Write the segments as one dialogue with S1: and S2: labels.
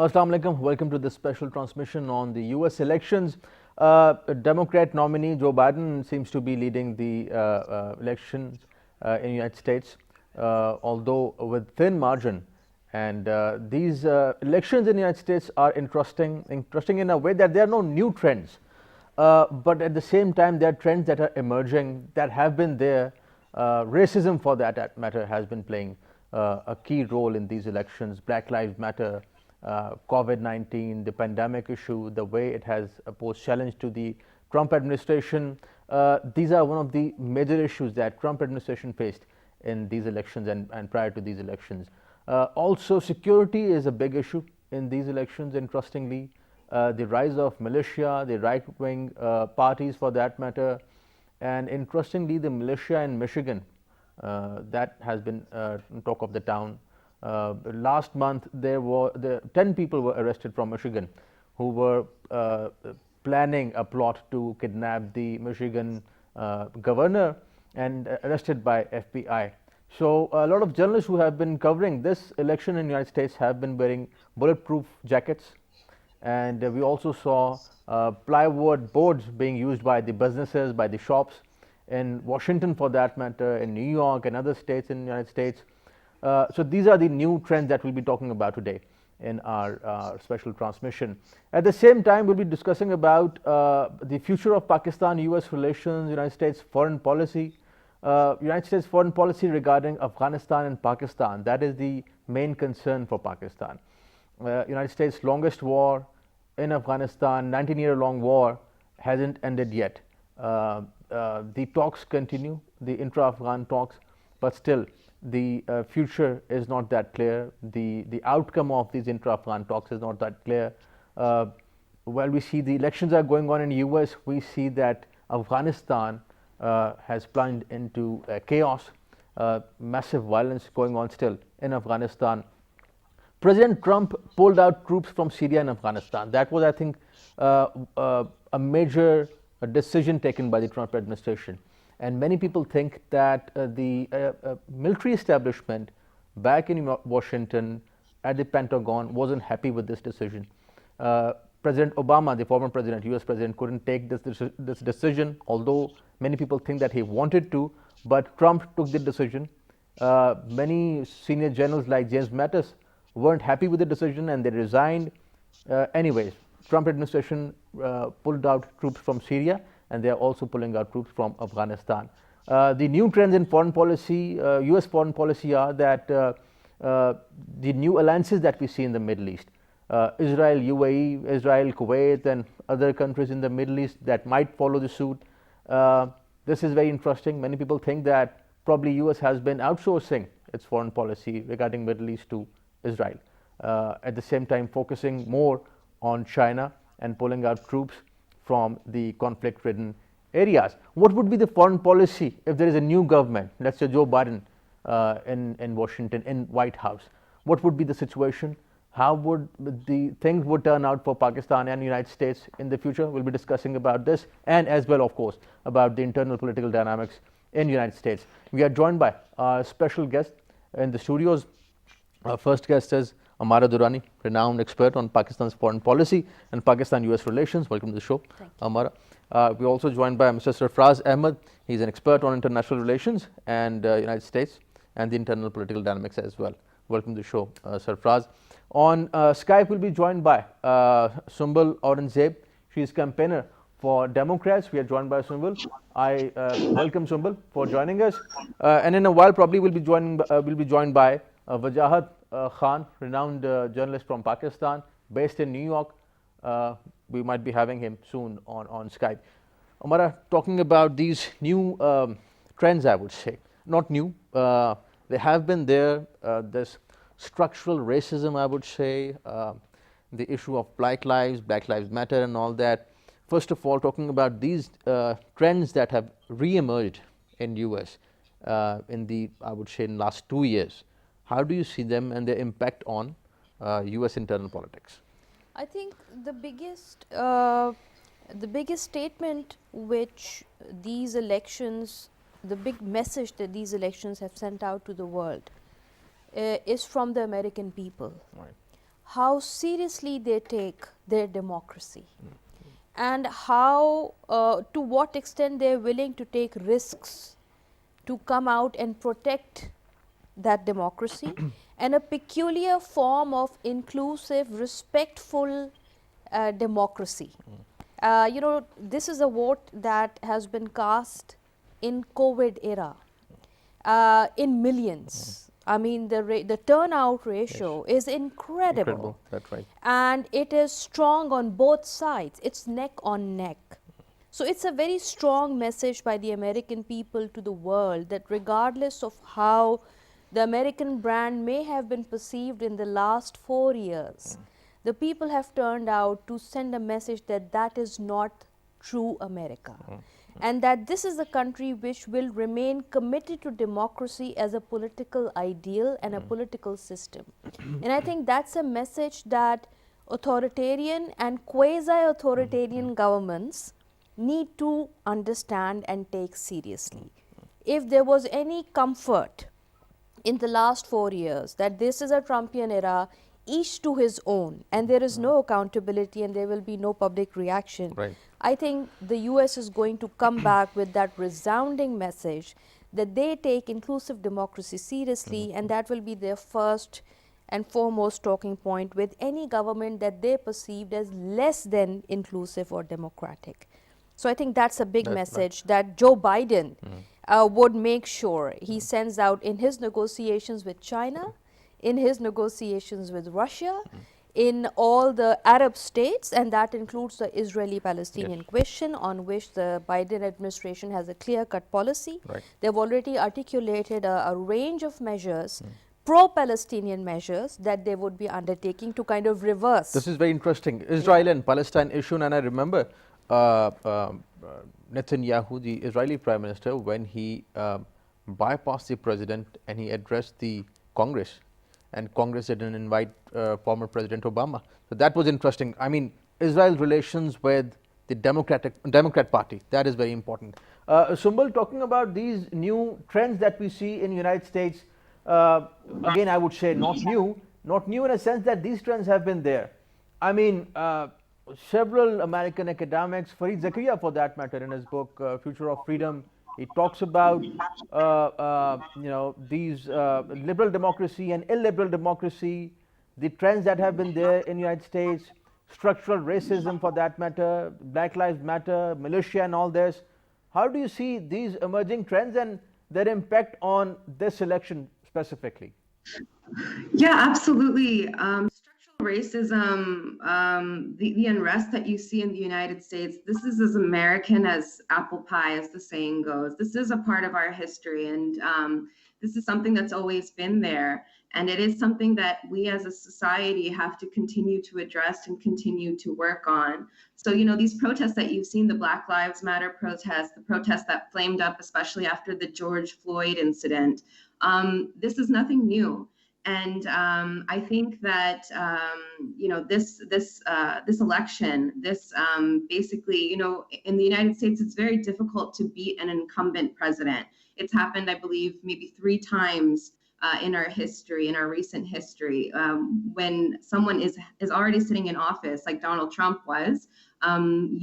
S1: Assalamu alaikum. Welcome to this special transmission on the US elections. Democrat nominee Joe Biden seems to be leading the elections in the United States, although with thin margin. And these elections in the United States are interesting in a way that there are no new trends. But at the same time, there are trends that are emerging that have been there. Racism, for that matter, has been playing a key role in these elections. Black Lives Matter, COVID-19, the pandemic issue, the way it has posed challenge to the Trump administration. These are one of the major issues that Trump administration faced in these elections and prior to these elections. Also, security is a big issue in these elections, interestingly. The rise of militia, the right-wing parties for that matter, and interestingly, the militia in Michigan that has been talk of the town. Last month, there were 10 people were arrested from Michigan who were planning a plot to kidnap the Michigan governor and arrested by FBI. So a lot of journalists who have been covering this election in the United States have been wearing bulletproof jackets, and we also saw plywood boards being used by the businesses, by the shops in Washington for that matter, in New York and other states in the United States. So these are the new trends that we'll be talking about today in our special transmission. At the same time, we'll be discussing about the future of Pakistan-US relations, United States foreign policy, United States foreign policy regarding Afghanistan and Pakistan. That is the main concern for Pakistan. United States' longest war in Afghanistan, 19-year-long war, hasn't ended yet. The talks continue, the intra-Afghan talks, but still the future is not that clear. The outcome of these intra-Afghan talks is not that clear. While we see the elections are going on in the US, we see that Afghanistan has plunged into chaos, massive violence going on still in Afghanistan. President Trump pulled out troops from Syria and Afghanistan. That was, I think, a major decision taken by the Trump administration. And many people think that the military establishment back in Washington at the Pentagon wasn't happy with this decision. President Obama, the former president, US president, couldn't take this decision, although many people think that he wanted to, but Trump took the decision. Many senior generals like James Mattis weren't happy with the decision and they resigned. Anyways, Trump administration pulled out troops from Syria, and they are also pulling out troops from Afghanistan. The new trends in foreign policy, US foreign policy, are that the new alliances that we see in the Middle East, Israel, UAE, Israel, Kuwait, and other countries in the Middle East that might follow the suit. This is very interesting. Many people think that probably US has been outsourcing its foreign policy regarding Middle East to Israel, at the same time focusing more on China and pulling out troops from the conflict-ridden areas. What would be the foreign policy if there is a new government, let's say Joe Biden in Washington, in White House? What would be the situation? How would the things would turn out for Pakistan and the United States in the future? We'll be discussing about this, and as well, of course, about the internal political dynamics in the United States. We are joined by our special guest in the studios. Our first guest is Amara Durrani, renowned expert on Pakistan's foreign policy and Pakistan-US relations. Welcome to the show, Amara. We're also joined by Mr. Sarfraz Ahmed. He's an expert on international relations and United States and the internal political dynamics as well. Welcome to the show, Sarfraz. On Skype, we'll be joined by Sumbul Aurangzeb. She's campaigner for Democrats. We are joined by Sumbul. I welcome Sumbul for joining us. And in a while, probably we'll be joined by Wajahat Khan, renowned journalist from Pakistan, based in New York. We might be having him soon on Skype. Amara, talking about these new trends, I would say, not new, they have been there, this structural racism, I would say, the issue of Black Lives Matter and all that. First of all, talking about these trends that have re-emerged in US in the, I would say, in the last 2 years. How do you see them and their impact on US internal politics?
S2: I think the biggest statement which these elections, the big message that these elections have sent out to the world is from the American people.
S1: Right.
S2: how seriously they take their democracy and how, to what extent they are willing to take risks to come out and protect that democracy and a peculiar form of inclusive, respectful democracy. You know, this is a vote that has been cast in COVID era in millions. I mean, the turnout ratio is incredible.
S1: That's right.
S2: And it is strong on both sides. It's neck on neck. So it's a very strong message by the American people to the world that regardless of how the American brand may have been perceived in the last 4 years, the people have turned out to send a message that that is not true America. And that this is a country which will remain committed to democracy as a political ideal and a political system. And I think that's a message that authoritarian and quasi-authoritarian governments need to understand and take seriously. If there was any comfort in the last 4 years that this is a Trumpian era, each to his own, and there is no accountability and there will be no public reaction,
S1: Right.
S2: I think the US is going to come back with that resounding message that they take inclusive democracy seriously, and that will be their first and foremost talking point with any government that they perceived as less than inclusive or democratic. So I think that's a big message that Joe Biden would make sure he sends out in his negotiations with China, in his negotiations with Russia, in all the Arab states, and that includes the Israeli-Palestinian question, on which the Biden administration has a clear-cut policy.
S1: Right.
S2: They've already articulated a range of measures, pro-Palestinian measures, that they would be undertaking to kind of reverse.
S1: This is very interesting. Israel and Palestine issue, and I remember Netanyahu, the Israeli Prime Minister, when he bypassed the president and he addressed the Congress, and Congress didn't invite former President Obama. So that was interesting. I mean, Israel's relations with the Democrat Party, that is very important. Sumbul, talking about these new trends that we see in the United States, again, I would say not new in a sense that these trends have been there. I mean, several American academics, Fareed Zakaria for that matter, in his book Future of Freedom, he talks about these liberal democracy and illiberal democracy, the trends that have been there in the United States, structural racism for that matter, Black Lives Matter, militia and all this. How do you see these emerging trends and their impact on this election specifically?
S3: Yeah, absolutely. Structural racism, the unrest that you see in the United States, this is as American as apple pie, as the saying goes. This is a part of our history, and this is something that's always been there. And it is something that we as a society have to continue to address and continue to work on. So, you know, these protests that you've seen, the Black Lives Matter protests, the protests that flamed up, especially after the George Floyd incident, this is nothing new. And I think that this election, basically, you know, in the United States, it's very difficult to beat an incumbent president. It's happened, I believe, maybe 3 times in our history, in our recent history, when someone is already sitting in office, like Donald Trump was.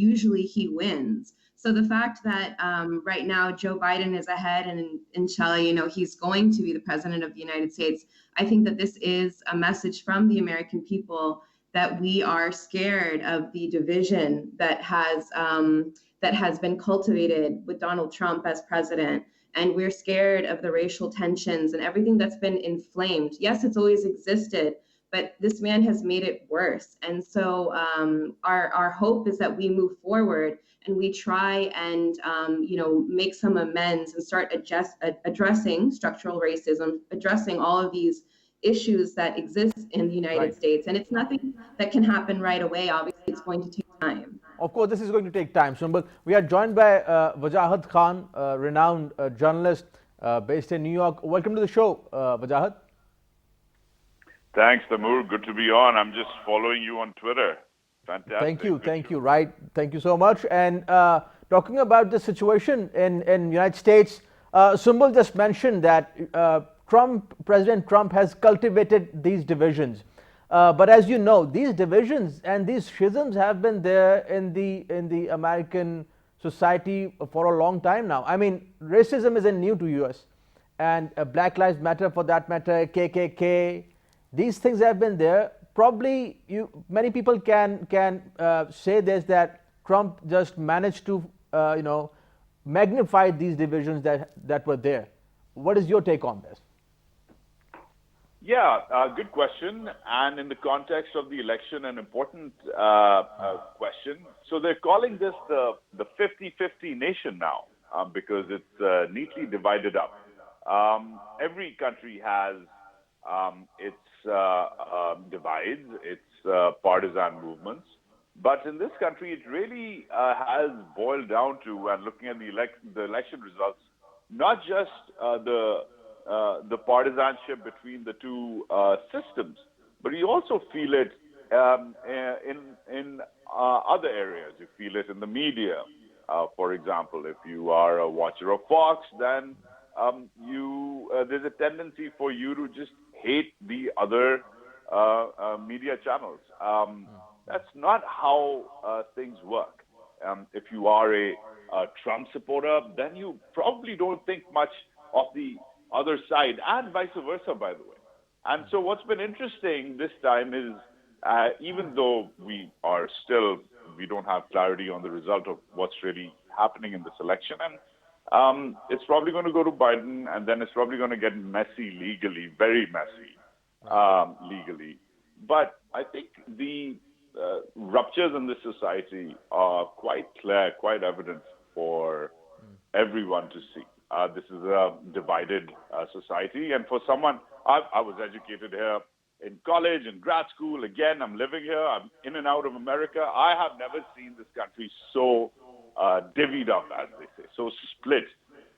S3: Usually he wins. So the fact that right now Joe Biden is ahead, and inshallah, you know, he's going to be the president of the United States, I think that this is a message from the American people that we are scared of the division that has been cultivated with Donald Trump as president. And we're scared of the racial tensions and everything that's been inflamed. Yes, it's always existed, but this man has made it worse. And so our hope is that we move forward and we try and make some amends and start addressing structural racism, addressing all of these issues that exist in the United States. And it's nothing that can happen right away. Obviously, it's going to take time.
S1: Of course, this is going to take time, Sumbul. We are joined by Wajahat Khan, a renowned journalist based in New York. Welcome to the show, Wajahat.
S4: Thanks, Taimur. Good to be on. I'm just following you on Twitter. Fantastic.
S1: Thank you. Right. Thank you so much. And talking about the situation in United States, Sumbul just mentioned that President Trump has cultivated these divisions. But as you know, these divisions and these schisms have been there in the American society for a long time now. I mean, racism isn't new to US, and Black Lives Matter, for that matter, KKK, these things have been there. Probably many people can say this, that Trump just managed to magnify these divisions that were there. What is your take on this?
S4: Yeah, good question. And in the context of the election, an important question. So they're calling this the 50-50 nation now, because it's neatly divided up. Every country has its divides, its partisan movements. But in this country, it really has boiled down to, and looking at the election results, not just the partisanship between the two systems, but you also feel it in other areas. You feel it in the media. For example, if you are a watcher of Fox, then there's a tendency for you to just hate the other media channels. That's not how things work. If you are a Trump supporter, then you probably don't think much of the other side, and vice versa, by the way. And so what's been interesting this time is, even though we don't have clarity on the result of what's really happening in this election, and it's probably going to go to Biden, and then it's probably going to get messy legally, very messy legally. But I think the ruptures in this society are quite clear, quite evident for everyone to see. This is a divided society. And for someone, I was educated here in college and grad school. Again, I'm living here. I'm in and out of America. I have never seen this country so divvied up, as they say, so split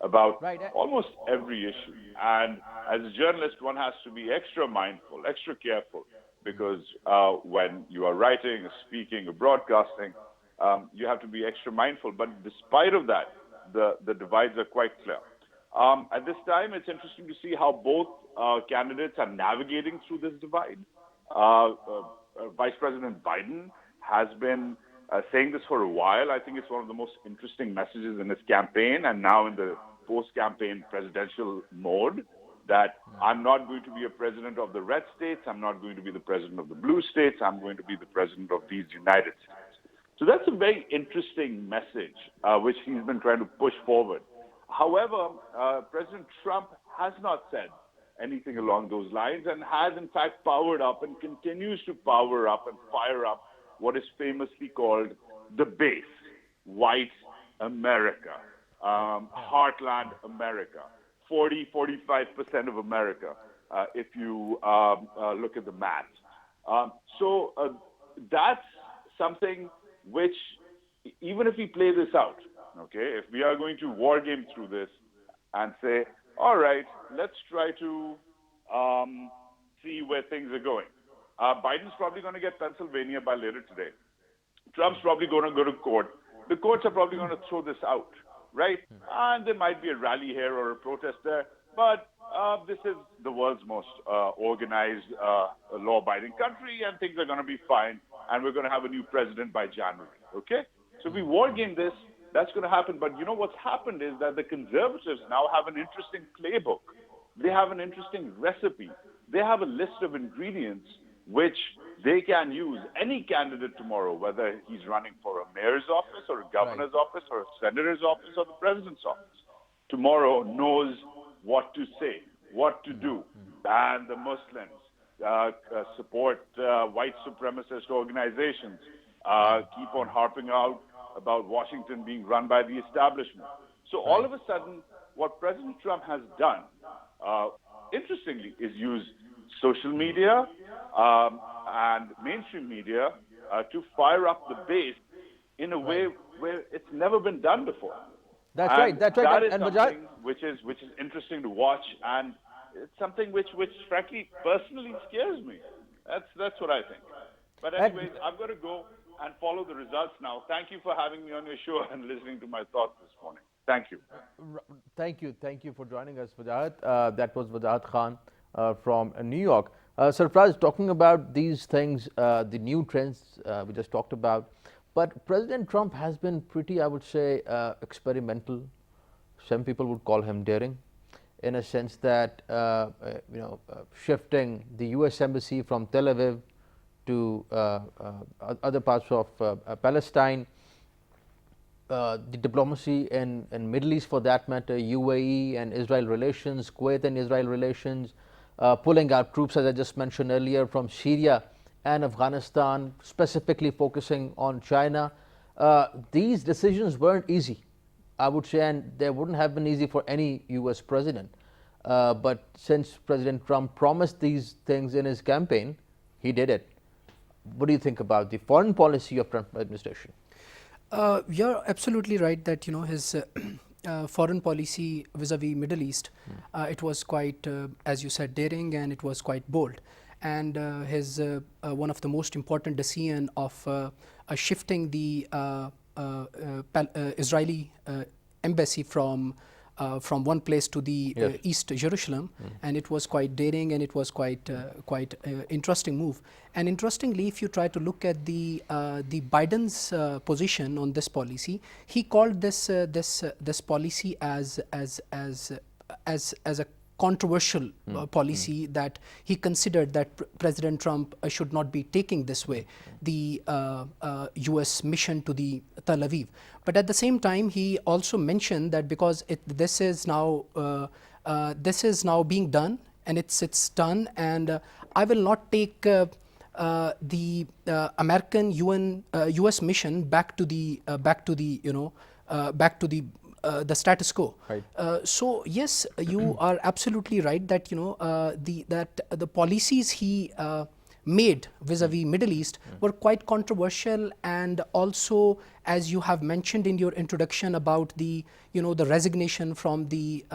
S4: about almost every issue. And as a journalist, one has to be extra mindful, extra careful, because when you are writing, or speaking, or broadcasting, you have to be extra mindful. But despite of that, the divides are quite clear. At this time, it's interesting to see how both candidates are navigating through this divide. Vice President Biden has been saying this for a while. I think it's one of the most interesting messages in his campaign, and now in the post-campaign presidential mode, that I'm not going to be a president of the red states, I'm not going to be the president of the blue states, I'm going to be the president of these United States. So that's a very interesting message, which he's been trying to push forward. However, President Trump has not said anything along those lines, and has in fact powered up and continues to power up and fire up what is famously called the base, white America, heartland America, 40-45% of America, if you look at the math. So that's something which, even if we play this out, okay, if we are going to war game through this and say, all right, let's try to see where things are going. Biden's probably going to get Pennsylvania by later today. Trump's probably going to go to court. The courts are probably going to throw this out, right? And there might be a rally here or a protest there, but this is the world's most organized, law-abiding country, and things are going to be fine, and we're going to have a new president by January, okay? So if we war game this, that's going to happen. But you know what's happened is that the conservatives now have an interesting playbook. They have an interesting recipe. They have a list of ingredients which they can use. Any candidate tomorrow, whether he's running for a mayor's office or a governor's office or a senator's office or the president's office, tomorrow knows what to say, what to do. Ban the Muslims, support white supremacist organizations, keep on harping out about Washington being run by the establishment. So all of a sudden, what President Trump has done, interestingly, is use social media and mainstream media to fire up the base in a way where it's never been done before.
S1: That's right. That's right.
S4: That is
S1: and
S4: something which is interesting to watch, and it's something which frankly personally scares me. That's what I think. But anyways, I've got to go and follow the results now. Thank you for having me on your show and listening to my thoughts this morning. Thank you.
S1: Thank you for joining us, Wajahat. That was Wajahat Khan from New York. Sarfraz, talking about these things, the new trends we just talked about, but President Trump has been pretty, I would say, experimental. Some people would call him daring, in a sense that shifting the U.S. embassy from Tel Aviv to other parts of Palestine. The diplomacy in Middle East, for that matter, UAE and Israel relations, Kuwait and Israel relations, pulling out troops, as I just mentioned earlier, from Syria and Afghanistan, specifically focusing on China. These decisions weren't easy, I would say, and they wouldn't have been easy for any US president. But since President Trump promised these things in his campaign, he did it. What do you think about the foreign policy of Trump administration?
S5: You're absolutely right that his foreign policy vis-a-vis Middle East, it was quite, as you said, daring, and it was quite bold. And his one of the most important decision of shifting the Israeli embassy from one place to the East Jerusalem, and it was quite daring, and it was quite interesting move. And interestingly, if you try to look at the Biden's position on this policy, he called this policy as a controversial policy, that he considered that President Trump should not be taking this way, the US mission to the Tel Aviv. But at the same time, he also mentioned that because this is now being done, and it's done, and I will not take the American US mission back to the status quo.
S1: Right.
S5: So yes, you are absolutely right that the policies he made vis-a-vis Middle East were quite controversial, and also, as you have mentioned in your introduction about the resignation from the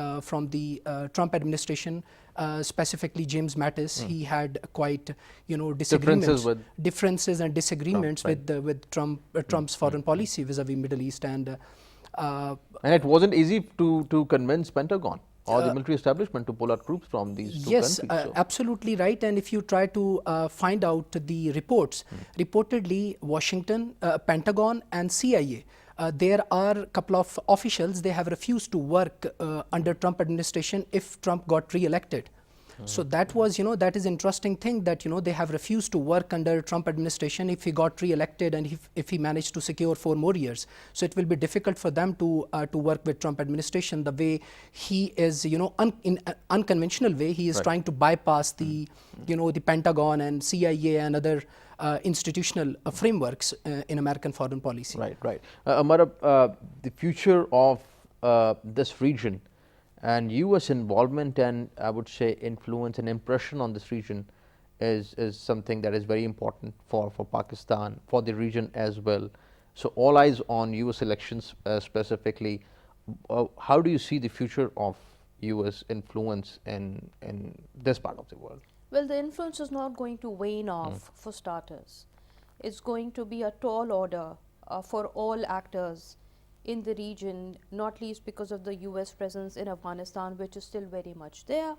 S5: Trump administration, specifically James Mattis, he had quite differences and disagreements
S1: Trump, right.
S5: with Trump's foreign policy vis-a-vis Middle East, and
S1: it wasn't easy to convince Pentagon or the military establishment to pull out troops from these two countries.
S5: Yes, absolutely right. And if you try to find out the reports, reportedly Washington, Pentagon and CIA, there are a couple of officials, they have refused to work under Trump administration if Trump got re-elected. So that was, that is interesting thing that, they have refused to work under Trump administration if he got re-elected, and if he managed to secure 4 more years. So it will be difficult for them to work with Trump administration the way he is, in an unconventional way. He is trying to bypass the, the Pentagon and CIA and other institutional frameworks in American foreign policy.
S1: Right. Amara, the future of this region and US involvement and, I would say, influence and impression on this region is something that is very important for Pakistan, for the region as well. So all eyes on US elections specifically. How do you see the future of US influence in this part of the world?
S2: Well, the influence is not going to wane off, for starters. It's going to be a tall order for all actors in the region, not least because of the US presence in Afghanistan, which is still very much there.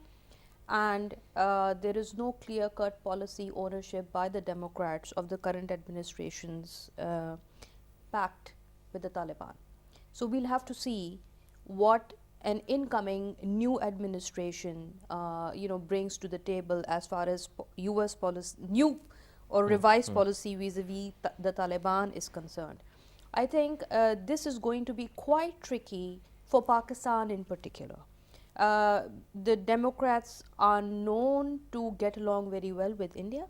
S2: And there is no clear-cut policy ownership by the Democrats of the current administration's pact with the Taliban. So we'll have to see what an incoming new administration brings to the table as far as US policy, new or revised policy vis-a-vis the Taliban is concerned. I think this is going to be quite tricky for Pakistan in particular. The Democrats are known to get along very well with India.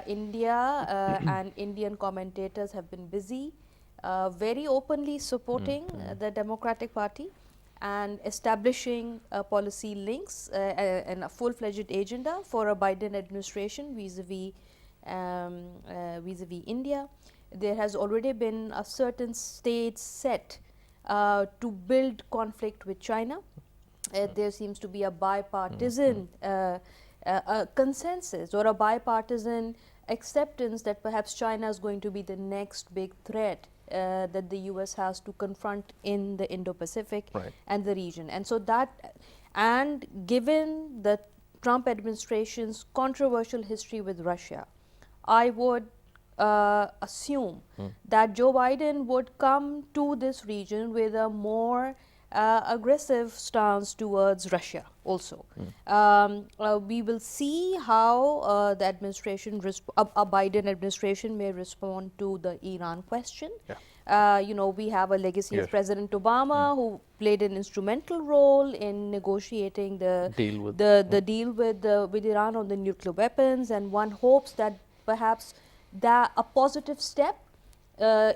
S2: India and Indian commentators have been busy very openly supporting the Democratic Party and establishing policy links and a full-fledged agenda for a Biden administration vis-a-vis India. There has already been a certain stage set to build conflict with China. There seems to be a bipartisan consensus or a bipartisan acceptance that perhaps China is going to be the next big threat that the US has to confront in the Indo-Pacific and the region. And so that, and given the Trump administration's controversial history with Russia, I would assume that Joe Biden would come to this region with a more aggressive stance towards Russia also. We will see how the administration, a Biden administration may respond to the Iran question. We have a legacy of President Obama who played an instrumental role in negotiating the deal with Iran on the nuclear weapons, and one hopes that perhaps a positive step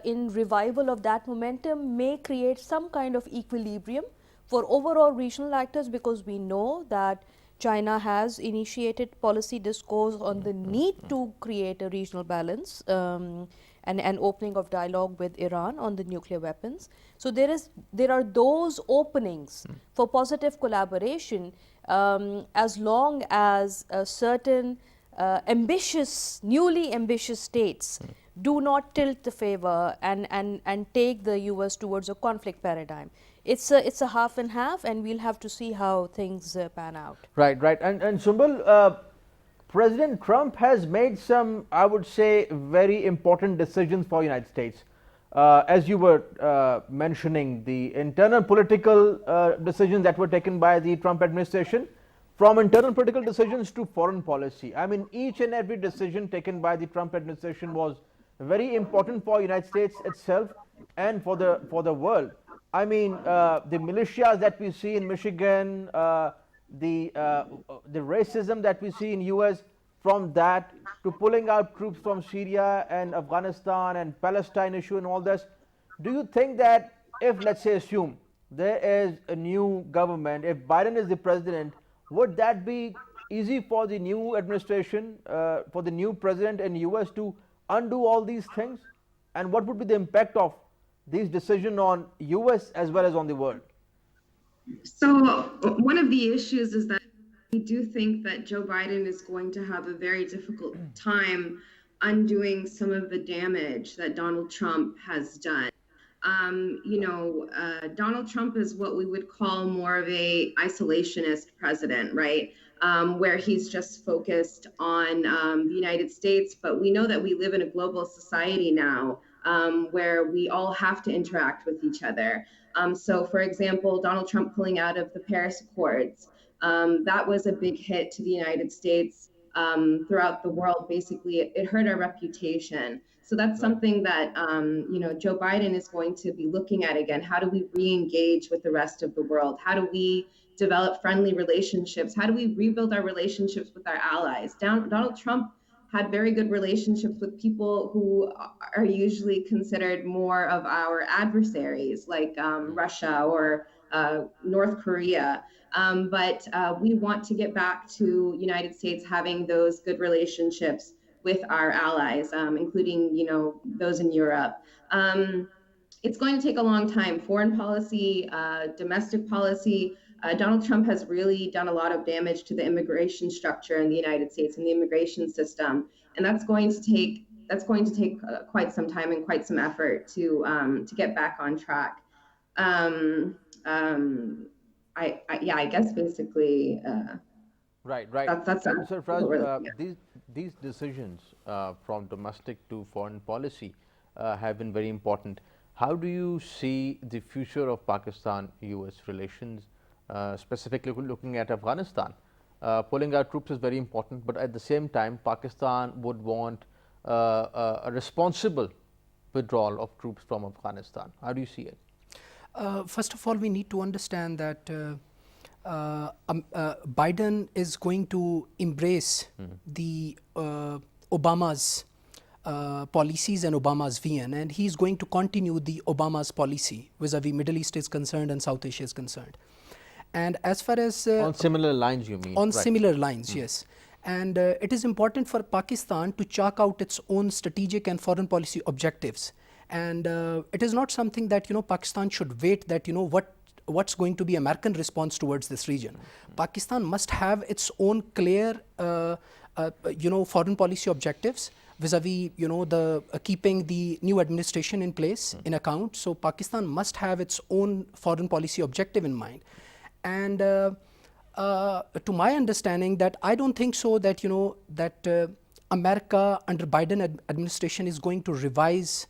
S2: in revival of that momentum may create some kind of equilibrium for overall regional actors, because we know that China has initiated policy discourse on the need to create a regional balance and opening of dialogue with Iran on the nuclear weapons. So there are those openings for positive collaboration as long as certain newly ambitious states do not tilt the favor and take the US towards a conflict paradigm. It's a half and half, and we'll have to see how things pan out.
S1: Right. And Sumbul, President Trump has made some, I would say, very important decisions for United States. As you were mentioning, the internal political decisions that were taken by the Trump administration, from internal political decisions to foreign policy. I mean, each and every decision taken by the Trump administration was very important for United States itself and for the world. I mean, the militias that we see in Michigan, the racism that we see in US, from that to pulling out troops from Syria and Afghanistan and Palestine issue and all this. Do you think that if, let's say, assume there is a new government, if Biden is the president, would that be easy for the new administration, for the new president in US to undo all these things? And what would be the impact of these decisions on US as well as on the world?
S3: So one of the issues is that we do think that Joe Biden is going to have a very difficult time undoing some of the damage that Donald Trump has done. Donald Trump is what we would call more of a isolationist president, right? Where he's just focused on the United States. But we know that we live in a global society now where we all have to interact with each other. So, for example, Donald Trump pulling out of the Paris Accords, that was a big hit to the United States throughout the world. Basically, it hurt our reputation. So that's something that, Joe Biden is going to be looking at again. How do we re-engage with the rest of the world? How do we develop friendly relationships? How do we rebuild our relationships with our allies? Donald Trump had very good relationships with people who are usually considered more of our adversaries, like Russia or North Korea. But we want to get back to United States having those good relationships with our allies, including, those in Europe. It's going to take a long time. Foreign policy, domestic policy. Donald Trump has really done a lot of damage to the immigration structure in the United States and the immigration system, and that's going to take quite some time and quite some effort to get back on track. I guess basically.
S1: Right.
S3: That's
S1: Sir Fraz, these decisions from domestic to foreign policy have been very important. How do you see the future of Pakistan-US relations, specifically looking at Afghanistan? Pulling out troops is very important, but at the same time, Pakistan would want a responsible withdrawal of troops from Afghanistan. How do you see it?
S5: First of all, we need to understand that Biden is going to embrace the Obama's policies and Obama's vision, and he's going to continue the Obama's policy vis-a-vis Middle East is concerned and South Asia is concerned. And as far as
S1: on similar lines, you mean?
S5: On similar lines, yes. And it is important for Pakistan to chalk out its own strategic and foreign policy objectives. And it is not something that Pakistan should wait that what's going to be American response towards this region. Pakistan must have its own clear foreign policy objectives vis-a-vis the keeping the new administration in place in account. So Pakistan must have its own foreign policy objective in mind. And to my understanding, that I don't think so that that America under Biden administration is going to revise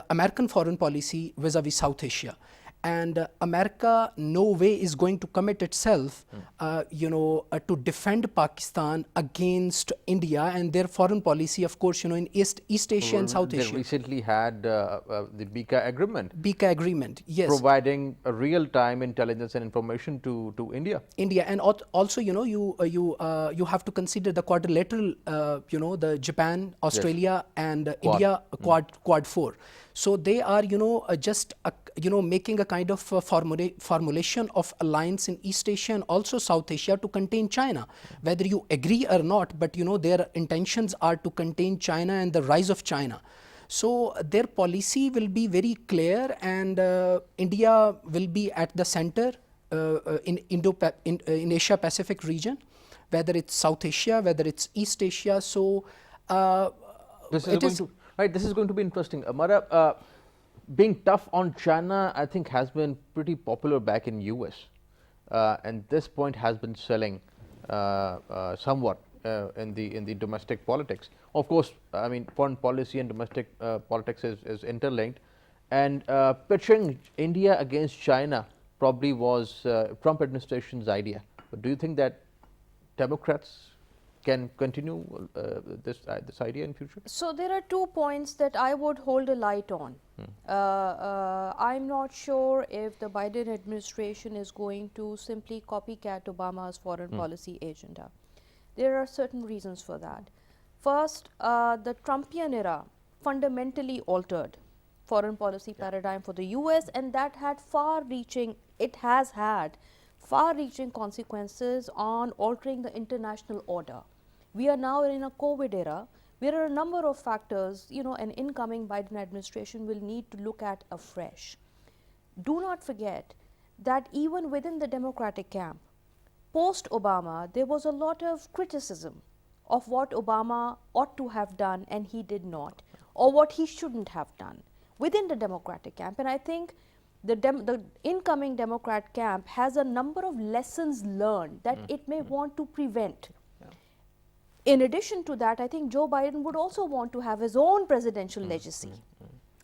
S5: American foreign policy vis-a-vis South Asia. And America no way is going to commit itself, to defend Pakistan against India and their foreign policy, of course, in East Asia and South
S1: They
S5: Asia.
S1: recently had the BICA agreement,
S5: BICA agreement, yes.
S1: providing a real-time intelligence and information to India.
S5: India, and also you have to consider the quadrilateral, the Japan, Australia, and India Quad 4. So they are just making a kind of formulation of alliance in East Asia and also South Asia to contain China, whether you agree or not. But their intentions are to contain China and the rise of China. So their policy will be very clear, and India will be at the center in Asia Pacific region, whether it's South Asia, whether it's East Asia. So
S1: This is going to be interesting. Amara, being tough on China, I think, has been pretty popular back in US, and this point has been selling somewhat in the domestic politics. Of course, I mean, foreign policy and domestic politics is interlinked, and pitching India against China probably was Trump administration's idea. But do you think that Democrats can continue this idea in future?
S2: So there are 2 points that I would hold a light on. I'm not sure if the Biden administration is going to simply copycat Obama's foreign policy agenda. There are certain reasons for that. First, the Trumpian era fundamentally altered foreign policy paradigm for the US, and that had has had far-reaching consequences on altering the international order. We are now in a COVID era where are a number of factors, an incoming Biden administration will need to look at afresh. Do not forget that even within the Democratic camp, post-Obama, there was a lot of criticism of what Obama ought to have done and he did not, or what he shouldn't have done within the Democratic camp. And I think the incoming Democrat camp has a number of lessons learned that it may want to prevent. In addition to that, I think Joe Biden would also want to have his own presidential legacy.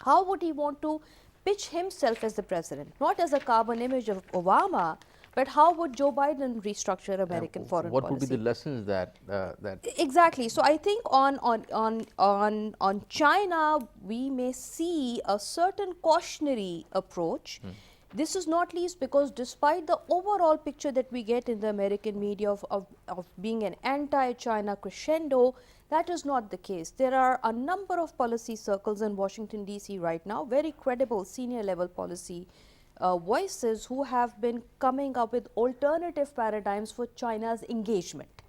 S2: How would he want to pitch himself as the president? Not as a carbon image of Obama, but how would Joe Biden restructure American foreign policy?
S1: What would be the lessons that
S2: Exactly. So I think on China, we may see a certain cautionary approach. This is not least because despite the overall picture that we get in the American media of being an anti-China crescendo, that is not the case. There are a number of policy circles in Washington, D.C. right now, very credible senior level policy voices who have been coming up with alternative paradigms for China's engagement,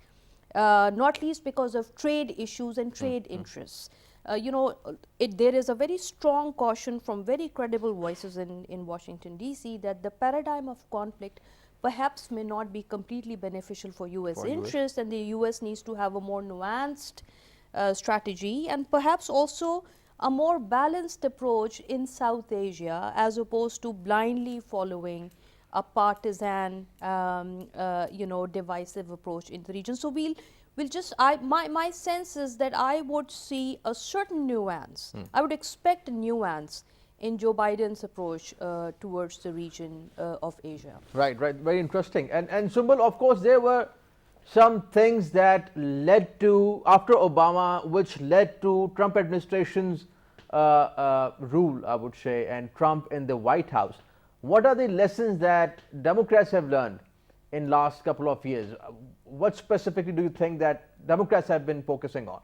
S2: not least because of trade issues and trade interests. There is a very strong caution from very credible voices in Washington, D.C. that the paradigm of conflict perhaps may not be completely beneficial for U.S. interests, and the U.S. needs to have a more nuanced strategy and perhaps also a more balanced approach in South Asia as opposed to blindly following a partisan, divisive approach in the region. So my sense is that I would see a certain nuance. I would expect a nuance in Joe Biden's approach towards the region of Asia.
S1: Right. Very interesting. And Sumbul, of course, there were some things that led to, after Obama, which led to Trump administration's rule, I would say, and Trump in the White House. What are the lessons that Democrats have learned in last couple of years? What specifically do you think that Democrats have been focusing on?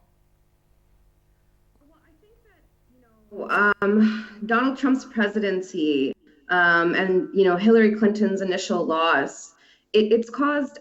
S3: Well, I think that Donald Trump's presidency and Hillary Clinton's initial loss, it's caused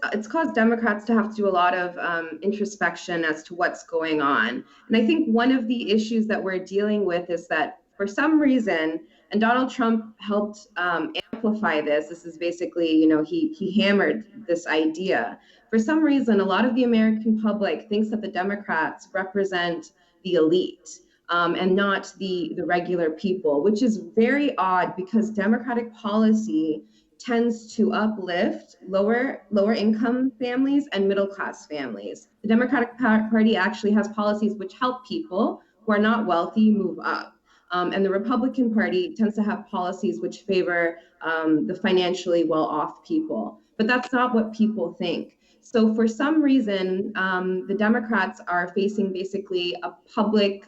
S3: Democrats to have to do a lot of introspection as to what's going on. And I think one of the issues that we're dealing with is that for some reason, and Donald Trump helped amplify this. This is basically, he hammered this idea. For some reason, a lot of the American public thinks that the Democrats represent the elite and not the regular people, which is very odd because Democratic policy tends to uplift lower income families and middle class families. The Democratic Party actually has policies which help people who are not wealthy move up. And the Republican Party tends to have policies which favor the financially well-off people. But that's not what people think. So for some reason, the Democrats are facing basically a public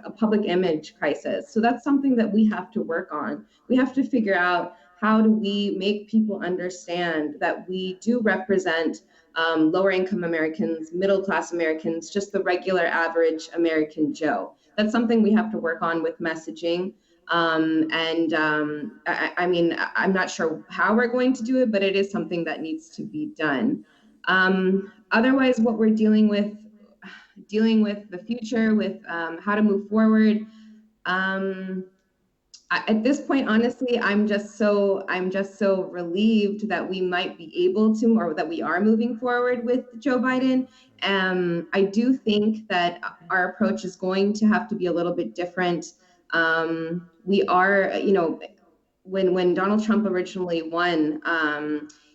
S3: image crisis. So that's something that we have to work on. We have to figure out, how do we make people understand that we do represent lower income Americans, middle class Americans, just the regular average American Joe? That's something we have to work on with messaging. I mean, I'm not sure how we're going to do it, but it is something that needs to be done. Otherwise, what we're dealing with the future, with how to move forward. At this point, honestly, I'm just so relieved that we might be able to, or that we are moving forward with Joe Biden. I do think that our approach is going to have to be a little bit different. We are, when Donald Trump originally won,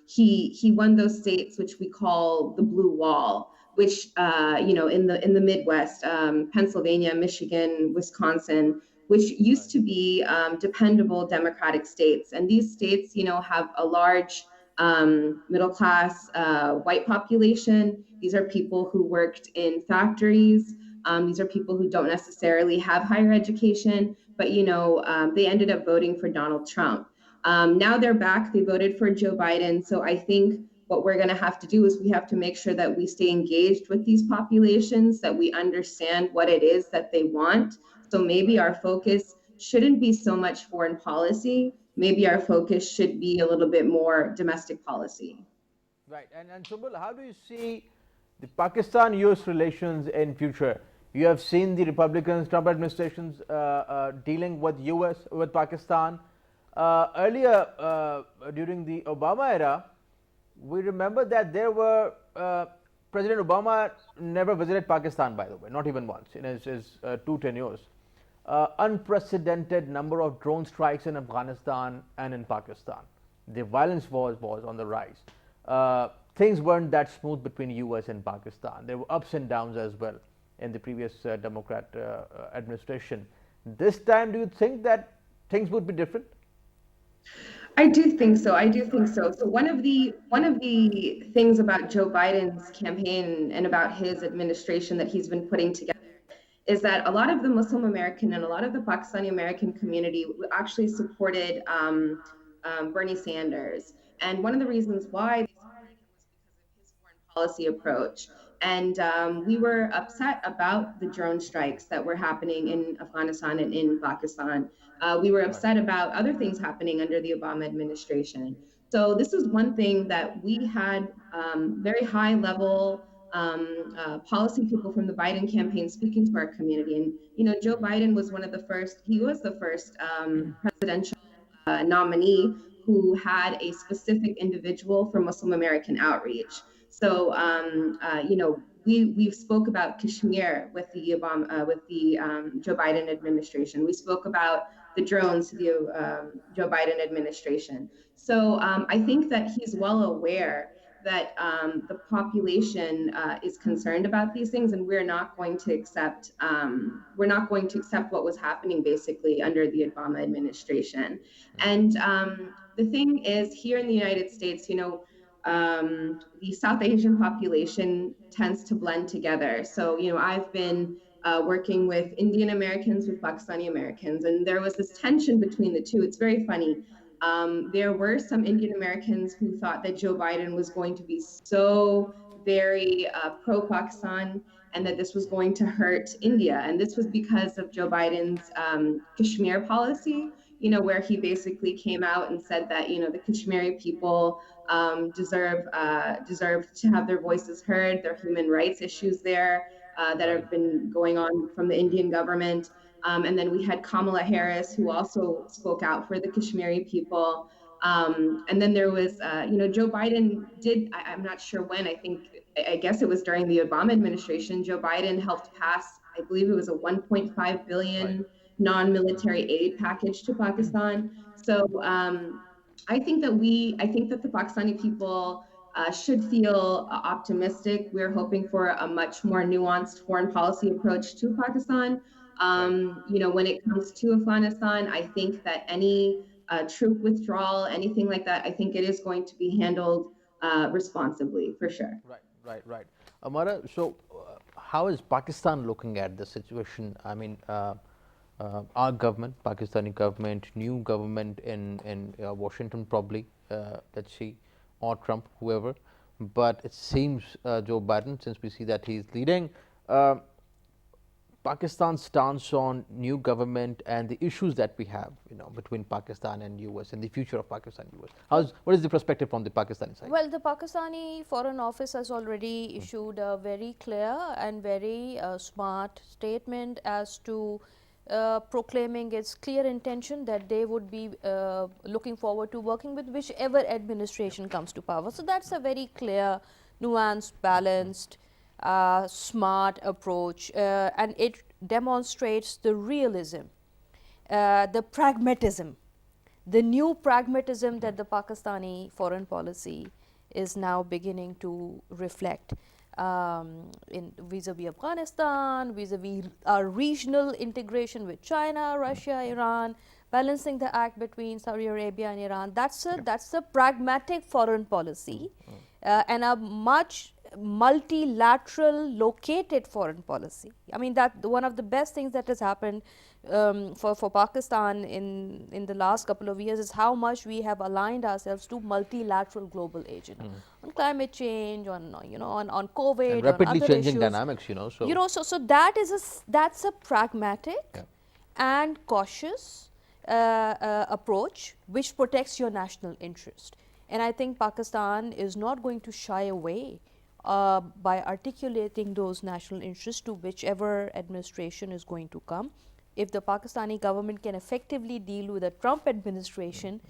S3: he won those states which we call the blue wall, which in the Midwest, Pennsylvania, Michigan, Wisconsin, which used to be dependable Democratic states. And these states, have a large middle class white population. These are people who worked in factories. These are people who don't necessarily have higher education, but they ended up voting for Donald Trump. Now they're back. They voted for Joe Biden. So I think what we're going to have to do is we have to make sure that we stay engaged with these populations, that we understand what it is that they want. So maybe our focus shouldn't be so much foreign policy. Maybe our focus should be a little bit more domestic policy.
S1: Right. And Subal, how do you see the Pakistan-US relations in future? You have seen the Republicans, Trump administrations dealing with with Pakistan. Earlier, during the Obama era, we remember that there were President Obama never visited Pakistan, by the way, not even once in his 2 tenures. Unprecedented number of drone strikes in Afghanistan and in Pakistan. The violence was on the rise. Things weren't that smooth between US and Pakistan. There were ups and downs as well in the previous Democrat administration. This time, do you think that things would be different?
S3: I do think so. So one of the things about Joe Biden's campaign and about his administration that he's been putting together is that a lot of the Muslim American and a lot of the Pakistani American community actually supported Bernie Sanders. And one of the reasons why they supported him was because of his foreign policy approach. And we were upset about the drone strikes that were happening in Afghanistan and in Pakistan. We were upset about other things happening under the Obama administration. So this is one thing that we had very high level policy people from the Biden campaign speaking to our community. And, Joe Biden was he was the first presidential nominee who had a specific individual for Muslim American outreach. So, we spoke about Kashmir with the Joe Biden administration. We spoke about the drones to the Joe Biden administration. So I think that he's well aware that the population is concerned about these things, and we're not going to accept what was happening basically under the Obama administration. And the thing is, here in the United States, the South Asian population tends to blend together. So, I've been working with Indian Americans, with Pakistani Americans, and there was this tension between the two. It's very funny. There were some Indian Americans who thought that Joe Biden was going to be so very pro-Pakistan and that this was going to hurt India. And this was because of Joe Biden's Kashmir policy, where he basically came out and said that, the Kashmiri people deserve to have their voices heard. There are human rights issues there that have been going on from the Indian government. And then we had Kamala Harris, who also spoke out for the Kashmiri people. And then there was, Joe Biden did, I'm not sure when, I guess it was during the Obama administration, Joe Biden helped pass, I believe it was a 1.5 billion non-military aid package to Pakistan. So I think that the Pakistani people should feel optimistic. We're hoping for a much more nuanced foreign policy approach to Pakistan. When it comes to Afghanistan, I think that any troop withdrawal, anything like that, I think it is going to be handled responsibly for sure.
S1: Right. Amara, so how is Pakistan looking at the situation? I mean, our government, Pakistani government, new government in Washington probably, let's see, or Trump, whoever. But it seems Joe Biden, since we see that he's leading, Pakistan's stance on new government and the issues that we have, between Pakistan and US and the future of Pakistan and US. What is the perspective from the Pakistani side?
S2: Well, the Pakistani Foreign Office has already issued a very clear and very smart statement as to proclaiming its clear intention that they would be looking forward to working with whichever administration comes to power. So that's a very clear, nuanced, balanced, smart approach, and it demonstrates the realism, the pragmatism, the new pragmatism that the Pakistani foreign policy is now beginning to reflect in vis-a-vis Afghanistan, vis-a-vis our regional integration with China, Russia, Iran, balancing the act between Saudi Arabia and Iran. That's a pragmatic foreign policy and a much multilateral located foreign policy. I mean, that one of the best things that has happened for Pakistan in the last couple of years is how much we have aligned ourselves to multilateral global agenda on climate change, on COVID,
S1: and rapidly
S2: on other
S1: changing
S2: issues.
S1: dynamics,
S2: So that's a pragmatic and cautious approach which protects your national interest. And I think Pakistan is not going to shy away by articulating those national interests to whichever administration is going to come. If the Pakistani government can effectively deal with the Trump administration,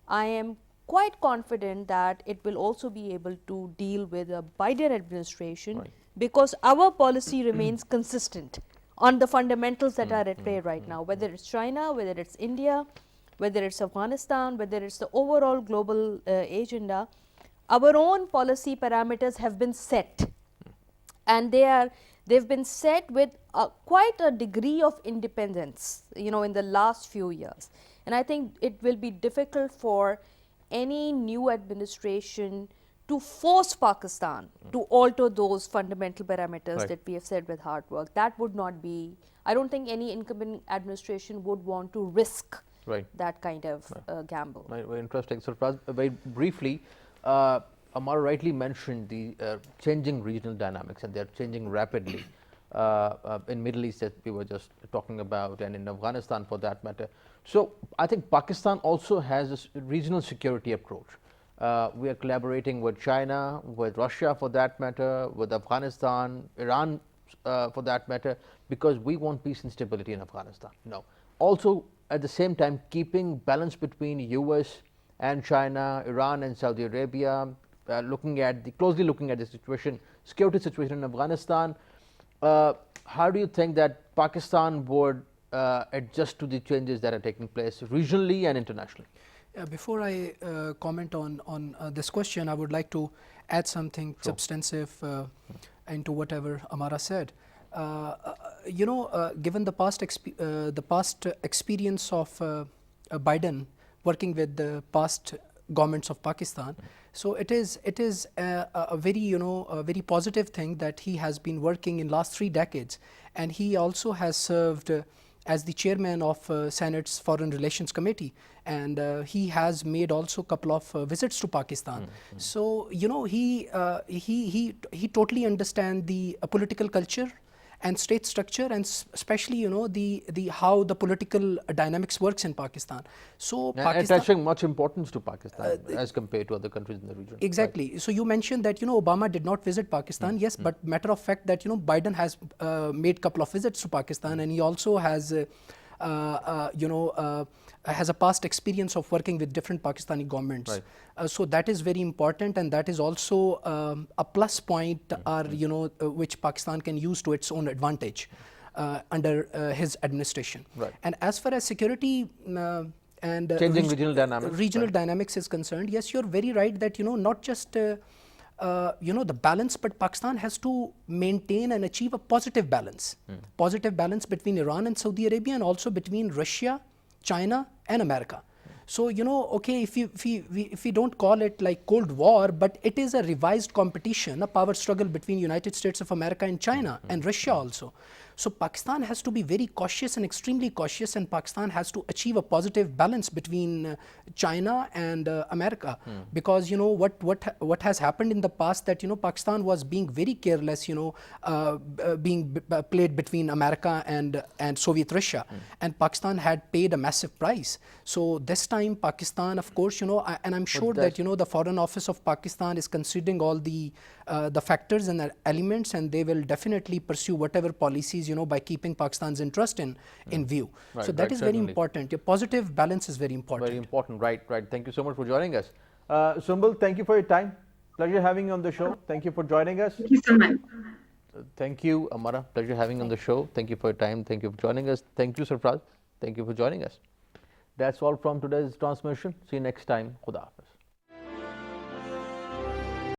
S2: I am quite confident that it will also be able to deal with a Biden administration, because our policy remains consistent on the fundamentals that are at play right now, whether it's China, whether it's India, whether it's Afghanistan, whether it's the overall global agenda. Our own policy parameters have been set, and they've been set with quite a degree of independence, in the last few years. And I think it will be difficult for any new administration to force Pakistan to alter those fundamental parameters that we have set with hard work. That would not be, I don't think any incumbent administration would want to risk that kind of gamble.
S1: Very interesting. So, very briefly, Amar rightly mentioned the changing regional dynamics, and they are changing rapidly in Middle East, that we were just talking about, and in Afghanistan for that matter. So I think Pakistan also has a regional security approach. We are collaborating with China, with Russia for that matter, with Afghanistan, Iran for that matter, because we want peace and stability in Afghanistan. Also at the same time keeping balance between US and China, Iran and Saudi Arabia, closely looking at the security situation in Afghanistan. How do you think that Pakistan would adjust to the changes that are taking place regionally and internationally?
S5: Before I comment on this question, I would like to add something substantive into whatever Amara said. Given the past experience of Biden working with the past governments of Pakistan, so it is a very a very positive thing that he has been working in last 3 decades, and he also has served as the chairman of Senate's Foreign Relations Committee, and he has made also a couple of visits to Pakistan. So he totally understands the political culture and state structure, and especially the how the political dynamics works in Pakistan. So Pakistan
S1: attaching much importance to Pakistan as compared to other countries in the region.
S5: Exactly. So you mentioned that Obama did not visit Pakistan. Yes, but matter of fact that Biden has made couple of visits to Pakistan, and he also has has a past experience of working with different Pakistani governments. So that is very important, and that is also a plus point which Pakistan can use to its own advantage under his administration. And as far as security and
S1: Changing regional dynamics,
S5: regional
S1: right.
S5: dynamics is concerned, yes, you're very right that, you know, not just the balance, but Pakistan has to maintain and achieve a positive balance, positive balance between Iran and Saudi Arabia, and also between Russia, China, and America. So, you know, okay, if we don't call it like Cold War, but it is a revised competition, a power struggle between United States of America and China and Russia also. So Pakistan has to be very cautious and extremely cautious, and Pakistan has to achieve a positive balance between China and America, because, you know, what has happened in the past, that, you know, Pakistan was being very careless, you know, being played between America and Soviet Russia, and Pakistan had paid a massive price. So this time Pakistan, of course, you know, and I'm sure that, you know, the Foreign Office of Pakistan is considering all the factors and the elements, and they will definitely pursue whatever policies, you know, by keeping Pakistan's interest in view.
S1: Right,
S5: so that
S1: right,
S5: is very
S1: certainly.
S5: important. A positive balance is very important.
S1: Very important, right, right. Thank you so much for joining us. Sumbul, thank you for your time. Pleasure having you on the show. Thank you for joining us.
S3: Thank you so much.
S1: Thank you, Amara. Pleasure having you on the show. Thank you for your time. Thank you for joining us. Thank you, Sarfraz. Thank you for joining us. That's all from today's transmission. See you next time. Khuda Hafiz.